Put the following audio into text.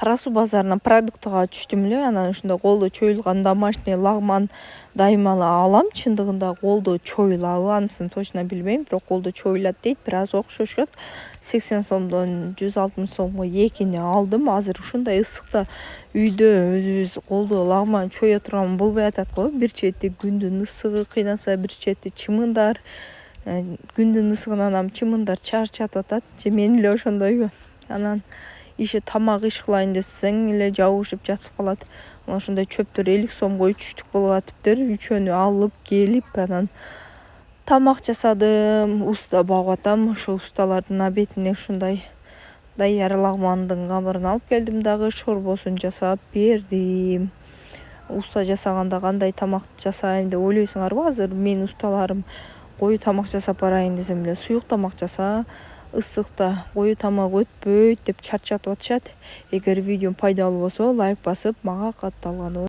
Кара Суу базарынан продуктыга түштүм эле. Анан ушундай колдо чоюлган домашний лагман дайыма эле алам. Чындыгында колдо чоюлабы, анысын точно билбейм, бирок колдо чоюлат дейт. Бир аз окшошот. 80 сомдон 160 сомго экини алдым. Азыр ушундай ысыкта үйдө өзүбүз колдо лагман чоюа турган болбой атат го. Бир чети күндүн ысыгы кыйнаса, бир чети чымындар. Күндүн ысыгынан ам чымындар чарчатып атат. Же мен эле ошондойбу? Анан иши тамак иш кылайын десең эле жабышып жатып калат. Мына ушундай чөптөр 50 сомго 3 штук болуп атыптыр. Үчөөнү алып келип, анан тамак жасадым. Уста багып атам. Ошоусталардын обедине ушундай даяр лагмандын камырын алып келдим дагы, шорбосун жасап бердим. Уста жасаганда кандай тамак жасайм деп ойлойсуңарбы? Азыр менин усталарым кою тамак жасап барайын десем эле суюк тамак жаса, ысыкта кою тамак өтпөйт деп чарчатып атышат. Эгер видеом пайдалуу болсо, лайк басып, мага катталганыңыз